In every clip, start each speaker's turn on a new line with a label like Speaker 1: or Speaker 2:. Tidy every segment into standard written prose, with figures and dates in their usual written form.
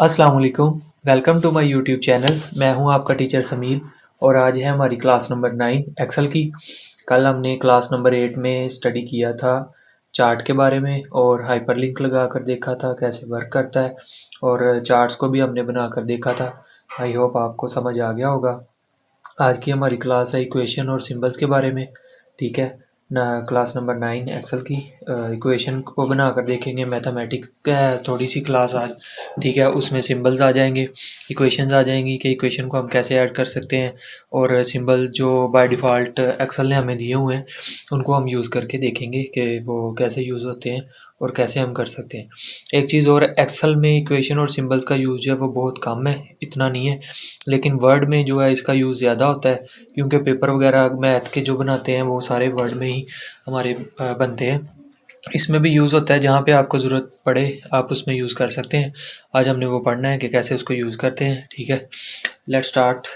Speaker 1: अस्सलाम वालेकुम। Welcome to my YouTube channel. मैं हूं आपका टीचर समीर और आज है हमारी क्लास नंबर 9 एक्सेल की। कल हमने क्लास नंबर 8 में स्टडी किया था चार्ट के बारे में और हाइपरलिंक लगा कर देखा था कैसे वर्क करता है और चार्ट्स को भी हमने बना कर देखा था। आई होप आपको समझ आ गया होगा। आज की हमारी क्लास है इक्वेशन और सिंबल्स के बारे में। ठीक है ना, क्लास नंबर 9 एक्सेल की इक्वेशन को बनाकर देखेंगे। मैथमेटिक थोड़ी सी क्लास आज। ठीक है, उसमें सिंबल्स आ जाएंगे, इक्वेशंस आ जाएंगी कि इक्वेशन को हम कैसे ऐड कर सकते हैं और सिंबल जो बाय डिफ़ॉल्ट एक्सेल ने हमें दिए हुए हैं उनको हम यूज़ करके देखेंगे कि वो कैसे यूज़ होते हैं और कैसे हम कर सकते हैं। एक चीज़ और, एक्सेल में इक्वेशन और सिंबल्स का यूज़ जो है वो बहुत कम है, इतना नहीं है, लेकिन वर्ड में जो है इसका यूज़ ज़्यादा होता है क्योंकि पेपर वगैरह मैथ के जो बनाते हैं वो सारे वर्ड में ही हमारे बनते हैं। इसमें भी यूज़ होता है, जहाँ पे आपको ज़रूरत पड़े आप उसमें यूज़ कर सकते हैं। आज हमने वो पढ़ना है कि कैसे उसको यूज़ करते हैं। ठीक है, लेट्स स्टार्ट।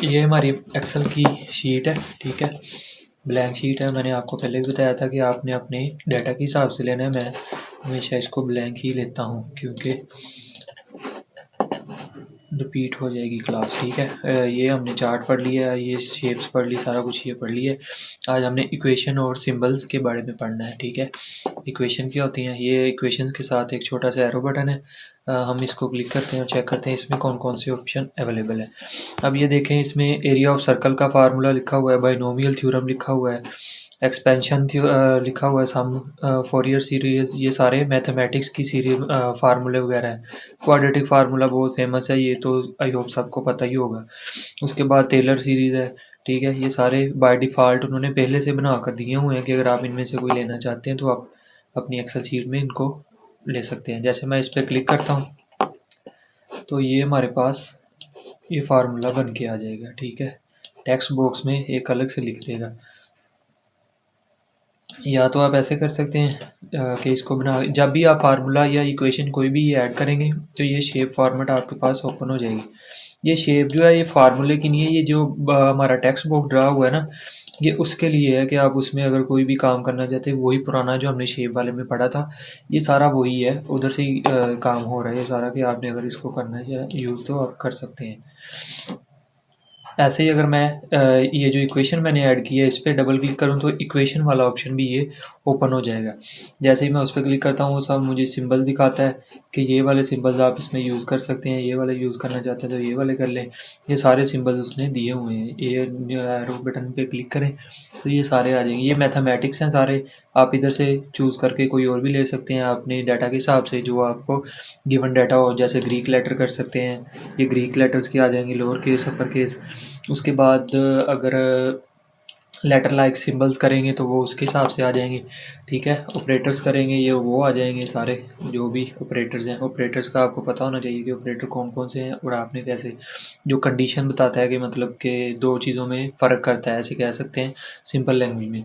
Speaker 1: ये हमारी एक्सेल की शीट है। ठीक है, ब्लैंक शीट है। मैंने आपको पहले भी बताया था कि आपने अपने डाटा के हिसाब से लेना है। मैं हमेशा इसको ब्लैंक ही लेता हूँ क्योंकि रिपीट हो जाएगी क्लास। ठीक है, ये हमने चार्ट पढ़ लिया, ये शेप्स पढ़ ली, सारा कुछ ये पढ़ लिया है। आज हमने इक्वेशन और सिंबल्स के बारे में पढ़ना है। ठीक है, इक्वेशन क्या होती हैं? ये इक्वेशंस के साथ एक छोटा सा एरो बटन है। हम इसको क्लिक करते हैं और चेक करते हैं इसमें कौन कौन से ऑप्शन अवेलेबल है। अब ये देखें, इसमें एरिया ऑफ सर्कल का फार्मूला लिखा हुआ है, बाइनोमियल थ्योरम लिखा हुआ है, एक्सपेंशन लिखा हुआ है, सम, फोरियर सीरीज, ये सारे मैथमेटिक्स की सीरीज फार्मूले वगैरह है। क्वाड्रेटिक फार्मूला बहुत फेमस है, ये तो आई होप सबको पता ही होगा। उसके बाद टेलर सीरीज़ है। ठीक है, ये सारे बाय डिफ़ॉल्ट उन्होंने पहले से बना कर दिए हुए हैं कि अगर आप इनमें से कोई लेना चाहते हैं तो आप अपनी एक्सेल शीट में इनको ले सकते हैं। जैसे मैं इस पर क्लिक करता हूँ तो ये हमारे पास ये फार्मूला बन के आ जाएगा। ठीक है, टेक्स्ट बॉक्स में एक अलग से लिख देगा। या तो आप ऐसे कर सकते हैं कि इसको बना, जब भी आप फार्मूला या इक्वेशन कोई भी ऐड करेंगे तो ये शेप फॉर्मेट आपके पास ओपन हो जाएगी। ये शेप जो है ये फार्मूले की नहीं है, ये जो हमारा टेक्स्ट बॉक्स ड्रा हुआ है ना, ये उसके लिए है कि आप उसमें अगर कोई भी काम करना चाहते हैं, वही पुराना जो हमने शेप वाले में पढ़ा था ये सारा वही है, उधर से ही काम हो रहा है ये सारा, कि आपने अगर इसको करना है यूज़ तो आप कर सकते हैं। ऐसे ही अगर मैं ये जो इक्वेशन मैंने ऐड की है इस पर डबल क्लिक करूँ तो इक्वेशन वाला ऑप्शन भी ये ओपन हो जाएगा। जैसे ही मैं उस पर क्लिक करता हूँ वो सब मुझे सिंबल दिखाता है कि ये वाले सिंबल्स आप इसमें यूज़ कर सकते हैं, ये वाले यूज़ करना चाहते हैं तो ये वाले कर लें। ये सारे सिंबल्स उसने दिए हुए हैं। ये एरो बटन पे क्लिक करें तो ये सारे आ जाएंगे। ये मैथमेटिक्स हैं सारे, आप इधर से चूज़ करके कोई और भी ले सकते हैं अपने डाटा के हिसाब से जो आपको गिवन डाटा हो। जैसे ग्रीक लेटर कर सकते हैं, ये ग्रीक लेटर्स के आ जाएंगे, लोअर केस अपर केस। उसके बाद अगर लेटर लाइक सिंबल्स करेंगे तो वो उसके हिसाब से आ जाएंगे। ठीक है, ऑपरेटर्स करेंगे ये वो आ जाएंगे सारे, जो भी ऑपरेटर्स हैं। ऑपरेटर्स का आपको पता होना चाहिए कि ऑपरेटर कौन कौन से हैं और आपने कैसे, जो कंडीशन बताता है कि मतलब कि दो चीज़ों में फ़र्क करता है, ऐसे कह सकते हैं सिंपल लैंग्वेज में।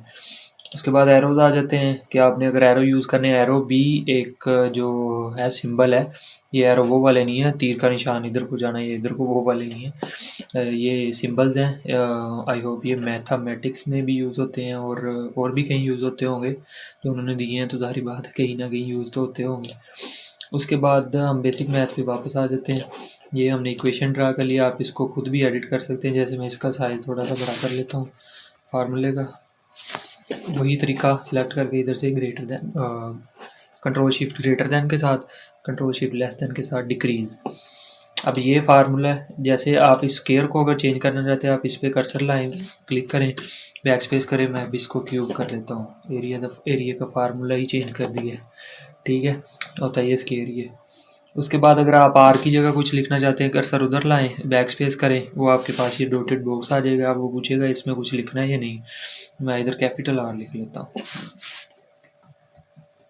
Speaker 1: उसके बाद एरोज़ आ जाते हैं कि आपने अगर एरो यूज़ करने, एरो भी एक जो है सिंबल है। ये एरो वो वाले नहीं है, तीर का निशान इधर को जाना, ये इधर को वो वाले नहीं है। ये सिंबल्स हैं। आई होप ये मैथमेटिक्स में भी यूज़ होते हैं और भी कहीं यूज़ होते होंगे जो उन्होंने दिए हैं, तो ज़ाहिर बात है कहीं ना कहीं यूज़ तो होते होंगे। उसके बाद हम बेसिक मैथ पे वापस आ जाते हैं। ये हमने इक्वेशन ड्रा कर लिया, आप इसको खुद भी एडिट कर सकते हैं। जैसे मैं इसका साइज़ थोड़ा सा बड़ा कर लेता हूँ फार्मूले का, वही तरीका सेलेक्ट करके इधर से greater than, control shift greater than के साथ, कंट्रोल शिफ्ट लेस दैन के साथ डिक्रीज़। अब ये फार्मूला है, जैसे आप इस स्केयर को अगर चेंज करना चाहते हैं आप इस पर कर्सर लाएं, क्लिक करें, बैक स्पेस करें। मैं अब इसको क्यूब कर देता हूँ, एरिया का फार्मूला ही चेंज कर दिया। ठीक है, होता है ये स्केयर ये। उसके बाद अगर आप आर की जगह कुछ लिखना चाहते हैं, कर्सर उधर लाएं, बैक स्पेस करें, वो आपके पास ये डॉटेड बॉक्स आ जाएगा। आप वो पूछेगा इसमें कुछ लिखना है या नहीं, मैं इधर कैपिटल आर लिख लेता हूँ।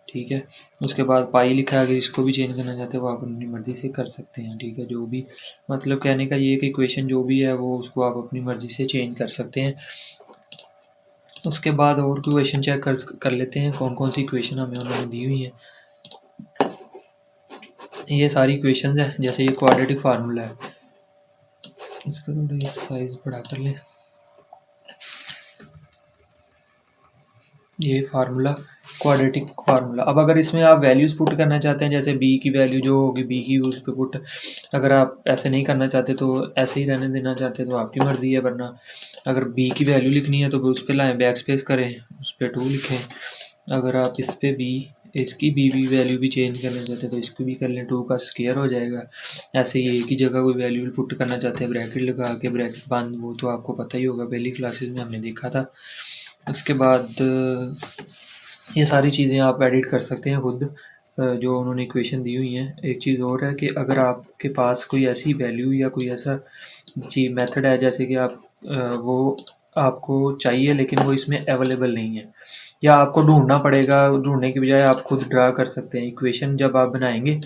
Speaker 1: ठीक है, उसके बाद पाई लिखा है, अगर इसको भी चेंज करना चाहते हो वो आप अपनी मर्ज़ी से कर सकते हैं। ठीक है, जो भी मतलब कहने का ये कि इक्वेशन जो भी है वो उसको आप अपनी मर्ज़ी से चेंज कर सकते हैं। उसके बाद और क्वेश्चन चेक कर लेते हैं कौन कौन सी इक्वेशन हमें उन्होंने दी हुई है। ये सारी इक्वेशंस हैं। जैसे ये क्वाड्रेटिक फार्मूला है, इसका थोड़ा साइज़ बड़ा कर लें। ये फार्मूला क्वाड्रेटिक फार्मूला। अब अगर इसमें आप वैल्यूज़ पुट करना चाहते हैं, जैसे बी की वैल्यू जो होगी बी की उस पर पुट, अगर आप ऐसे नहीं करना चाहते तो ऐसे ही रहने देना चाहते तो आपकी मर्ज़ी है, वरना अगर बी की वैल्यू लिखनी है तो उस पर लाएँ, बैक स्पेस करें, उस पर 2 लिखें। अगर आप इस पर बी इसकी बी वैल्यू भी चेंज करना चाहते हैं तो इसको भी कर लें, 2 का स्क्वायर हो जाएगा। ऐसे ही एक ही जगह कोई वैल्यू पुट करना चाहते हैं, ब्रैकेट लगा के, ब्रैकेट बंद, वो तो आपको पता ही होगा, पहली क्लासेस में हमने देखा था। उसके बाद ये सारी चीज़ें आप एडिट कर सकते हैं खुद, जो उन्होंने इक्वेशन दी हुई हैं। एक चीज़ और है कि अगर आपके पास कोई ऐसी वैल्यू या कोई ऐसा जी मेथड है, जैसे कि आप वो आपको चाहिए लेकिन वो इसमें अवेलेबल नहीं है, या आपको ढूंढना पड़ेगा, ढूंढने की बजाय आप खुद ड्रा कर सकते हैं। इक्वेशन जब आप बनाएंगे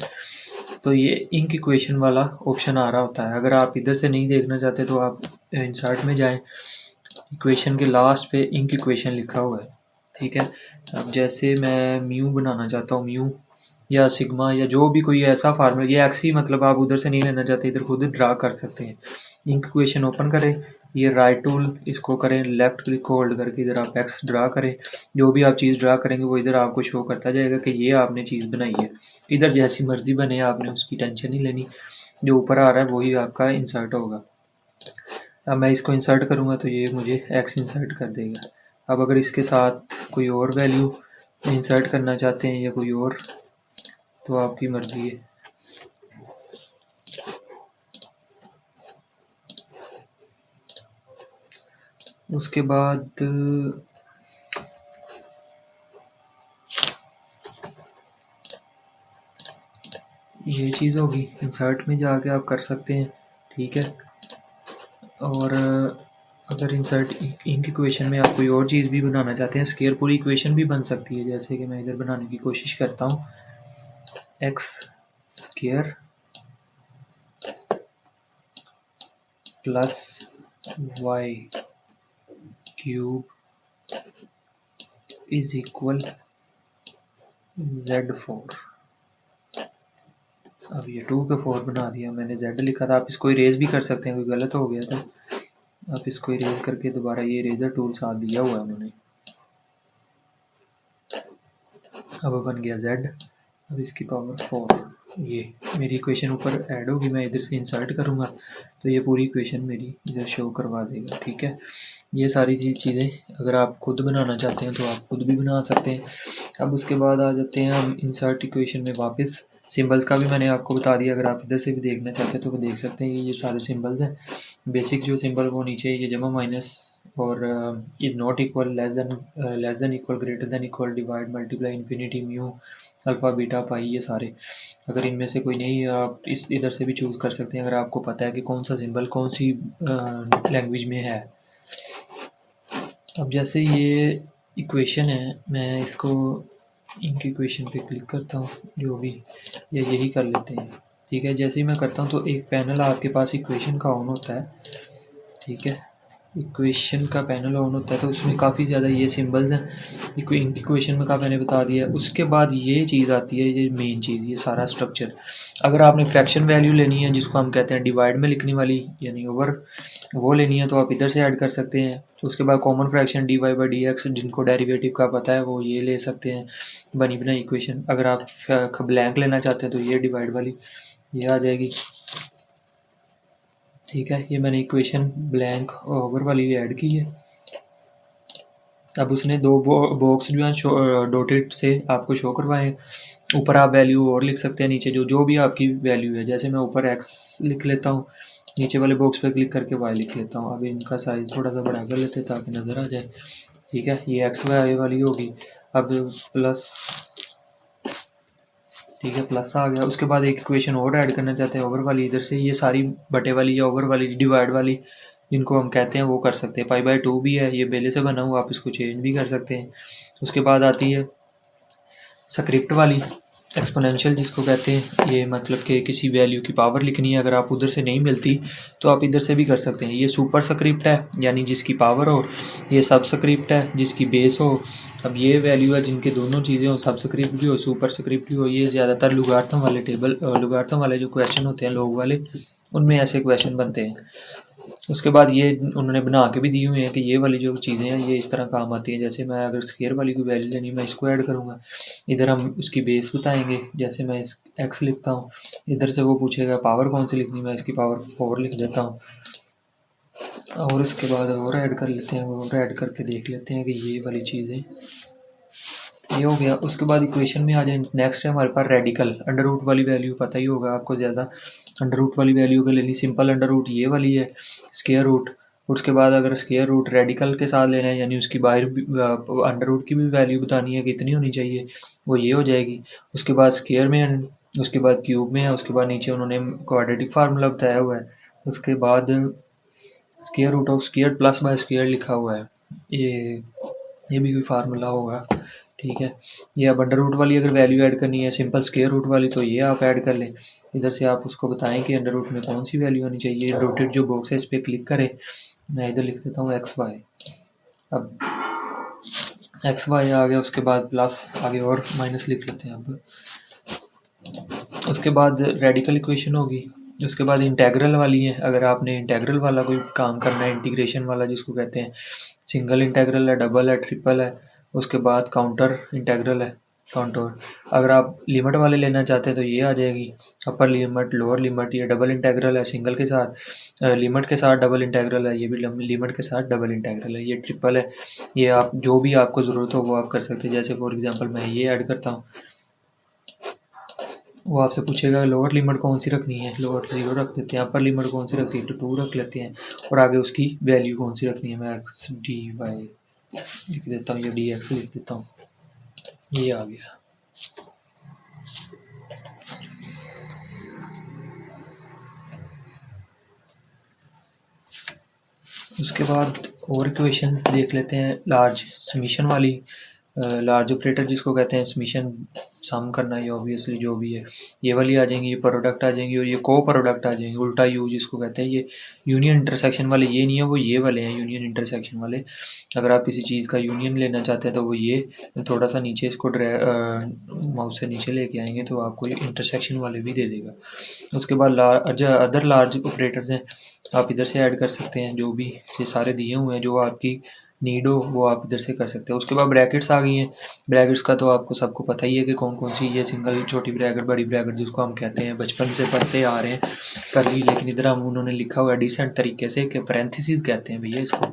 Speaker 1: तो ये इंक इक्वेशन वाला ऑप्शन आ रहा होता है। अगर आप इधर से नहीं देखना चाहते तो आप इंसर्ट में जाएं, इक्वेशन के लास्ट पे इंक इक्वेशन लिखा हुआ है, ठीक है। अब जैसे मैं म्यू बनाना चाहता हूँ, म्यू या सिग्मा या जो भी कोई ऐसा फार्मूला, ये एक्स ही मतलब आप उधर से नहीं लेना चाहते, इधर खुद ड्रा कर सकते हैं। इंक इक्वेशन ओपन करें, ये राइट टूल इसको करें, लेफ्ट क्लिक को होल्ड करके इधर आप एक्स ड्रा करें। जो भी आप चीज़ ड्रा करेंगे वो इधर आपको शो करता जाएगा कि ये आपने चीज़ बनाई है। इधर जैसी मर्जी बने, आपने उसकी टेंशन नहीं लेनी, जो ऊपर आ रहा है वही आपका इंसर्ट होगा। अब मैं इसको इंसर्ट करूँगा तो ये मुझे एक्स इंसर्ट कर देगा। अब अगर इसके साथ कोई और वैल्यू इंसर्ट करना चाहते हैं या कोई और, तो आपकी मर्ज़ी है। उसके बाद ये चीज़ होगी, इंसर्ट में जाके आप कर सकते हैं, ठीक है। और अगर इंसर्ट इंक इक्वेशन में आप कोई और चीज़ भी बनाना चाहते हैं, स्क्वायर पूरी इक्वेशन भी बन सकती है, जैसे कि मैं इधर बनाने की कोशिश करता हूँ, x square plus y cube is equal Z4। अब ये 2 के 4 बना दिया मैंने, Z लिखा था, आप इसको इरेज भी कर सकते हैं, कोई गलत हो गया था आप इसको इरेज करके दोबारा, ये इरेजर टूल साथ दिया हुआ है उन्होंने। अब बन गया Z, अब इसकी पावर 4। ये मेरी इक्वेशन ऊपर ऐड होगी, मैं इधर से इंसर्ट करूँगा तो ये पूरी इक्वेशन मेरी इधर शो करवा देगा, ठीक है। ये सारी चीज़ें अगर आप खुद बनाना चाहते हैं तो आप खुद भी बना सकते हैं। अब उसके बाद आ जाते हैं हम इंसर्ट इक्वेशन में वापस। सिंबल्स का भी मैंने आपको बता दिया, अगर आप इधर से भी देखना चाहते हैं तो वो देख सकते हैं। ये सारे सिंबल्स हैं, बेसिक जो सिंबल वो नीचे, ये जमा माइनस और is not equal, less than equal, greater than equal, divide, multiply, infinity, mu, alpha, beta, pi, ये सारे। अगर इनमें से कोई नहीं, आप इस इधर से भी चूज़ कर सकते हैं, अगर आपको पता है कि कौन सा सिंबल कौन सी लैंग्वेज में है। अब जैसे ये इक्वेशन है, मैं इसको इनकी इक्वेशन पे क्लिक करता हूँ, जो भी, या यही कर लेते हैं, ठीक है। जैसे ही मैं करता हूँ तो एक पैनल आपके पास इक्वेशन का ऑन होता है, ठीक है। इक्वेशन का पैनल ऑन होता है तो उसमें काफ़ी ज़्यादा ये सिंबल्स हैं, इनकी इक्वेशन में का मैंने बता दिया। उसके बाद ये चीज़ आती है, ये मेन चीज़, ये सारा स्ट्रक्चर। अगर आपने फ्रैक्शन वैल्यू लेनी है, जिसको हम कहते हैं डिवाइड में लिखने वाली, यानी ओवर, वो लेनी है तो आप इधर से ऐड कर सकते हैं। उसके बाद कॉमन फ्रैक्शन dy/dx, जिनको डेरिवेटिव का पता है वो ये ले सकते हैं, बनी बनाई इक्वेशन। अगर आप ब्लैंक लेना चाहते हैं तो ये डिवाइड वाली ये आ जाएगी, ठीक है। ये मैंने इक्वेशन ब्लैंक ओवर वाली ऐड की है। अब उसने 2 बॉक्स जो हैं डॉटेड से आपको शो करवाएं। ऊपर आप वैल्यू और लिख सकते हैं, नीचे जो भी आपकी वैल्यू है। जैसे मैं ऊपर x लिख लेता हूँ, नीचे वाले बॉक्स पे क्लिक करके y लिख लेता हूँ। अब इनका साइज़ थोड़ा सा बड़ा कर लेते हैं ताकि नज़र आ जाए, ठीक है। ये x वाली होगी। अब प्लस, ठीक है, प्लस आ गया। उसके बाद एक इक्वेशन और ऐड करना चाहते हैं ओवर वाली, इधर से ये सारी बटे वाली या ओवर वाली, डिवाइड वाली, जिनको हम कहते हैं वो कर सकते हैं। π/2 भी है, ये बेले से बना हुआ, आप इसको चेंज भी कर सकते हैं। उसके बाद आती है स्क्रिप्ट वाली, एक्सपोनेंशियल जिसको कहते हैं। ये मतलब कि किसी वैल्यू की पावर लिखनी है, अगर आप उधर से नहीं मिलती तो आप इधर से भी कर सकते हैं। ये सुपर स्क्रिप्ट है, यानी जिसकी पावर हो। ये सब स्क्रिप्ट है, जिसकी बेस हो। अब ये वैल्यू है जिनके दोनों चीज़ें हो, सब स्क्रिप्ट भी हो, सुपर स्क्रिप्ट भी हो। ये ज़्यादातर लुगार्थम वाले जो क्वेश्चन होते हैं लोग वाले, उनमें ऐसे क्वेश्चन बनते हैं। उसके बाद ये उन्होंने बना के भी दी हुई हैं कि ये वाली जो चीज़ें हैं ये इस तरह काम आती हैं। जैसे मैं अगर स्केयर वाली कोई वैल्यू लेनी मैं इसको ऐड करूँगा, इधर हम उसकी बेस बताएंगे, जैसे मैं इस एक्स लिखता हूँ, इधर से वो पूछेगा पावर कौन सी लिखनी, मैं इसकी पावर 4 लिख देता हूँ। और उसके बाद और ऐड कर लेते हैं, और ऐड करके देख लेते हैं कि ये वाली चीज़ें ये हो गया। उसके बाद इक्वेशन में आ जाए, नेक्स्ट है हमारे पास रेडिकल। अंडर रूट वाली वैल्यू पता ही होगा आपको, ज़्यादा अंडर रूट वाली वैल्यू अगर लेनी, सिंपल अंडर रूट ये वाली है, स्केयर रूट। उसके बाद अगर स्केयर रूट रेडिकल के साथ लेना है, यानी उसकी बाहर अंडर रूट की भी वैल्यू बतानी है कि इतनी होनी चाहिए, वो ये हो जाएगी। उसके बाद स्केयर में, उसके बाद क्यूब में है, उसके बाद नीचे उन्होंने क्वाड्रेटिक फार्मूला बताया हुआ है। उसके बाद square root of square plus by square लिखा हुआ है, ये भी कोई फार्मूला होगा, ठीक है। ये अब अंडर रूट वाली अगर वैल्यू ऐड करनी है, सिंपल स्केयर रूट वाली, तो ये आप ऐड कर लें। इधर से आप उसको बताएं कि अंडर रूट में कौन सी वैल्यू होनी चाहिए। रोटेट जो बॉक्स है इस पर क्लिक करें, मैं इधर लिख देता हूँ एक्स वाई। अब एक्स वाई आ गया, उसके बाद प्लस आगे और माइनस लिख लेते हैं। अब उसके बाद रेडिकल इक्वेशन होगी। उसके बाद इंटेग्रल वाली है, अगर आपने इंटेग्रल वाला कोई काम करना है, इंटीग्रेशन वाला जिसको कहते हैं, सिंगल इंटेग्रल है, डबल है, ट्रिपल है। उसके बाद काउंटर इंटेग्रल है, काउंटर। अगर आप लिमिट वाले लेना चाहते हैं तो ये आ जाएगी, अपर लिमिट, लोअर लिमिट। ये डबल इंटेग्रल है सिंगल के साथ, लिमिट के साथ डबल इंटेग्रल है, ये भी लिमिट के साथ डबल इंटेग्रल है। ये ट्रिपल है, ये आप जो भी आपको ज़रूरत हो वो आप कर सकते हैं। जैसे फॉर एग्जांपल मैं ये ऐड करता हूँ, वो आपसे पूछेगा लोअर लिमिट कौन सी रखनी है, लोअर 0 रख देते हैं, अपर लिमिट कौन सी रखती है तो 2 रख लेते हैं, और आगे उसकी वैल्यू कौन सी रखनी है, मैं एक्स डी वाई लिख देता हूँ या डी एक्स लिख देता हूँ, ये आ गया। उसके बाद और इक्वेशंस देख लेते हैं, लार्ज समीशन वाली, लार्ज ऑपरेटर जिसको कहते हैं, समीशन सम करना, ये ऑब्वियसली जो भी है, ये वाली आ जाएंगी, ये प्रोडक्ट आ जाएंगी, और ये को प्रोडक्ट आ जाएंगे, उल्टा यू जिसको कहते हैं। ये यूनियन इंटरसेक्शन वाले ये नहीं है, वो ये वाले हैं यूनियन इंटरसेक्शन वाले। अगर आप किसी चीज़ का यूनियन लेना चाहते हैं तो वो ये थोड़ा सा नीचे इसको माउस से नीचे लेके आएंगे तो आपको ये इंटरसेक्शन वाले भी दे देगा। उसके बाद अदर लार्ज ऑपरेटर्स हैं, आप इधर से ऐड कर सकते हैं, जो भी ये सारे दिए हुए हैं, जो आपकी नीड हो वो आप इधर से कर सकते हैं। उसके बाद ब्रैकेट्स आ गई हैं। ब्रैकेट्स का तो आपको सबको पता ही है कि कौन कौन सी, ये सिंगल छोटी ब्रैकेट, बड़ी ब्रैकेट जिसको हम कहते हैं, बचपन से पढ़ते आ रहे हैं कर ली, लेकिन इधर हम उन्होंने लिखा हुआ है डिसेंट तरीके से कि पैरेंथेसिस कहते हैं भैया इसको।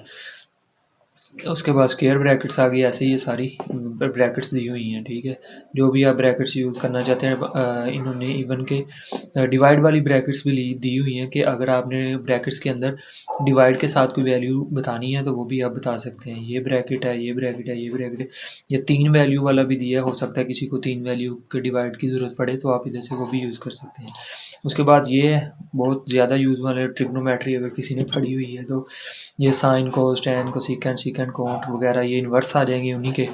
Speaker 1: उसके बाद स्क्वायर ब्रैकेट्स आ गई, ऐसे ये सारी ब्रैकेट्स दी हुई हैं, ठीक है। जो भी आप ब्रैकेट्स यूज़ करना चाहते हैं, इन्होंने इवन के डिवाइड वाली ब्रैकेट्स भी दी हुई हैं कि अगर आपने ब्रैकेट्स के अंदर डिवाइड के साथ कोई वैल्यू बतानी है तो वो भी आप बता सकते हैं। ये ब्रैकेट है, ये ब्रैकेट है, ये ब्रैकेट है। ये 3 वैल्यू वाला भी दिया है, हो सकता है किसी को 3 वैल्यू के डिवाइड की ज़रूरत पड़े तो आप इधर से वो भी यूज़ कर सकते हैं। उसके बाद ये बहुत ज़्यादा यूज़ वाले ट्रिग्नोमेट्री, अगर किसी ने पढ़ी हुई है तो ये sine cos tan cosecant secant cot वगैरह ये इन्वर्स आ जाएंगे उन्हीं के,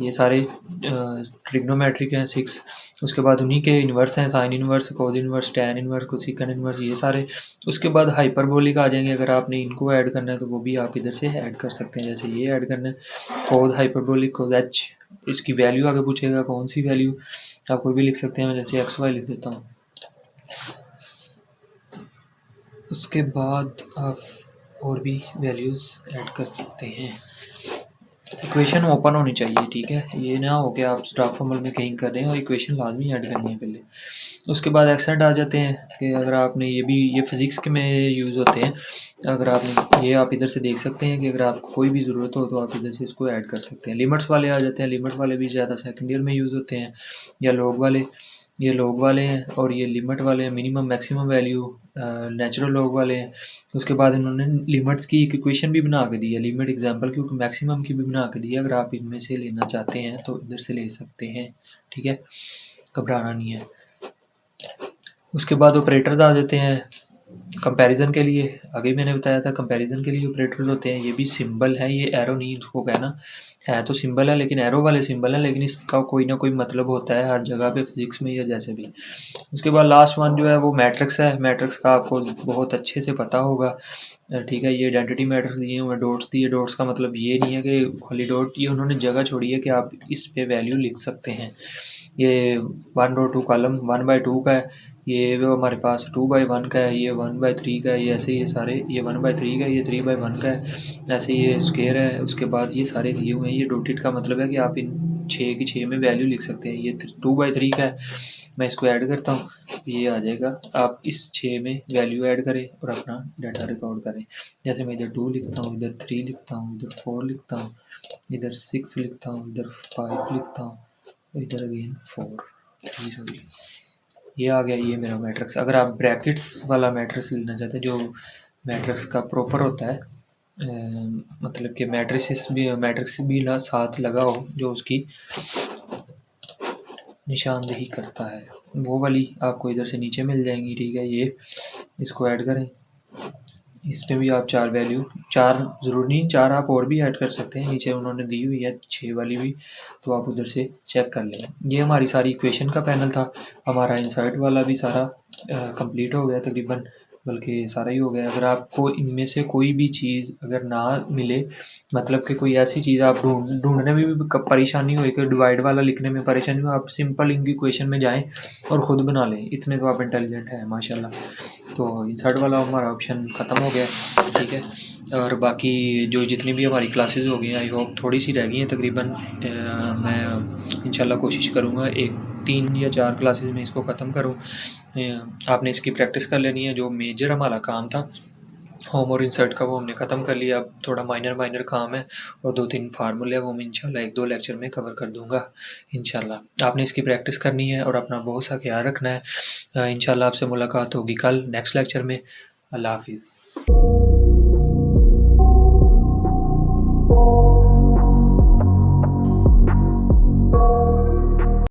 Speaker 1: ये सारे ट्रिग्नोमेट्रिक हैं 6। उसके बाद उन्हीं के इन्वर्स हैं, sine inverse, cos inverse, tan inverse, cosecant inverse, ये सारे। उसके बाद हाइपरबोलिक आ जाएंगे, अगर आपने इनको ऐड करना है तो वो भी आप इधर से ऐड कर सकते हैं। जैसे ये ऐड करना है कोस हाइपरबोलिक कोस एच, इसकी वैल्यू आगे पूछेगा कौन सी वैल्यू, आप कोई भी लिख सकते हैं, मैं जैसे एक्स वाई लिख देता हूँ। उसके बाद आप और भी वैल्यूज़ ऐड कर सकते हैं। इक्वेशन ओपन होनी चाहिए, ठीक है, ये ना हो कि आप स्टाफ फॉर्मूल में कहीं कर रहे हैं और इक्वेशन लाजमी ऐड करनी है पहले। उसके बाद एक्सेंट आ जाते हैं कि अगर आपने ये फिज़िक्स के में यूज़ होते हैं। अगर आपने ये आप इधर से देख सकते हैं कि अगर आपको कोई भी ज़रूरत हो तो आप इधर से इसको ऐड कर सकते हैं। लिमिट्स वाले आ जाते हैं, लिमिट वाले भी ज़्यादा सेकेंड ईयर में यूज़ होते हैं, या लोग वाले, ये लोग वाले हैं, और ये लिमिट वाले हैं, मिनिमम मैक्सिमम वैल्यू नेचुरल लोग वाले हैं। उसके बाद इन्होंने लिमिट्स की एक इक्वेशन भी बना के दी है, लिमिट एग्जांपल की, मैक्सिमम की भी बना के दी है। अगर आप इनमें से लेना चाहते हैं तो इधर से ले सकते हैं, ठीक है, घबराना नहीं है। उसके बाद ऑपरेटर्स आ जाते हैं कंपैरिजन के लिए। आगे मैंने बताया था कंपैरिजन के लिए ऑपरेटर्स होते हैं, ये भी सिंबल है, ये एरो नहीं उसको कहना है, तो सिंबल है लेकिन एरो वाले सिंबल है, लेकिन इसका कोई ना कोई मतलब होता है हर जगह पे, फिजिक्स में या जैसे भी। उसके बाद लास्ट वन जो है वो मैट्रिक्स है। मैट्रिक्स का आपको बहुत अच्छे से पता होगा, ठीक है। ये आइडेंटिटी मैट्रिक्स दिए हुए हैं, डॉट्स दिए, डॉट्स का मतलब ये नहीं है कि खाली डॉट, ये उन्होंने जगह छोड़ी है कि आप इस पे वैल्यू लिख सकते हैं। ये 1 रो 2 कॉलम 1/2 का है, ये वो हमारे पास 2/1 का है, ये 1/3 का है, ये ऐसे ये सारे, ये 1/3 का है, ये 3/1 का है, ऐसे ये स्क्वायर है। उसके बाद ये सारे दिए हुए हैं। ये डॉटेड का मतलब है कि आप इन 6 की 6 में वैल्यू लिख सकते हैं। ये 2/3 का है, मैं इसको ऐड करता हूँ, ये आ जाएगा। आप इस 6 में वैल्यू ऐड करें और अपना डाटा रिकॉर्ड करें। जैसे मैं इधर 2 लिखता हूँ, इधर 3 लिखता हूँ, इधर 4 लिखता हूँ, इधर 6 लिखता हूँ, इधर 5 लिखता हूँ, इधर अगेन 4, सॉरी, ये आ गया। ये मेरा मैट्रिक्स। अगर आप ब्रैकेट्स वाला मैट्रिक्स लेना चाहते हैं, जो मैट्रिक्स का प्रॉपर होता है, मतलब कि मैट्रिक्स भी ना साथ लगा हो, जो उसकी निशानदेही करता है, वो वाली आपको इधर से नीचे मिल जाएंगी। ठीक है, ये इसको ऐड करें। इसमें भी आप 4 वैल्यू, 4 ज़रूरी नहीं, 4 आप और भी ऐड कर सकते हैं, नीचे उन्होंने दी हुई है 6 वाली भी, तो आप उधर से चेक कर लें। ये हमारी सारी इक्वेशन का पैनल था। हमारा इंसर्ट वाला भी सारा कंप्लीट हो गया तकरीबन, बल्कि सारा ही हो गया। अगर आपको इनमें से कोई भी चीज़ अगर ना मिले, मतलब कि कोई ऐसी चीज़ आप ढूंढने में भी परेशानी हो, कि डिवाइड वाला लिखने में परेशानी हो, आप सिंपल इनकी इक्वेशन में जाएं और ख़ुद बना लें। इतने तो आप इंटेलिजेंट हैं माशाल्लाह। तो इंसर्ट वाला हमारा ऑप्शन ख़त्म हो गया। ठीक है, और बाकी जो जितनी भी हमारी क्लासेस हो गई हैं, आई होप थोड़ी सी रह गई हैं तकरीबन। मैं इंशाल्लाह कोशिश करूँगा एक 3 या 4 क्लासेस में इसको ख़त्म करूँ। आपने इसकी प्रैक्टिस कर लेनी है। जो मेजर हमारा काम था होम और इंसर्ट का, वो हमने ख़त्म कर लिया। अब थोड़ा माइनर काम है और 2-3 फार्मूले हैं, वो मैं इंशाल्लाह 1-2 लेक्चर में कवर कर दूंगा इंशाल्लाह। आपने इसकी प्रैक्टिस करनी है और अपना बहुत सा ख्याल रखना है। इंशाल्लाह आपसे मुलाकात होगी कल नेक्स्ट लेक्चर में। अल्लाह हाफिज़।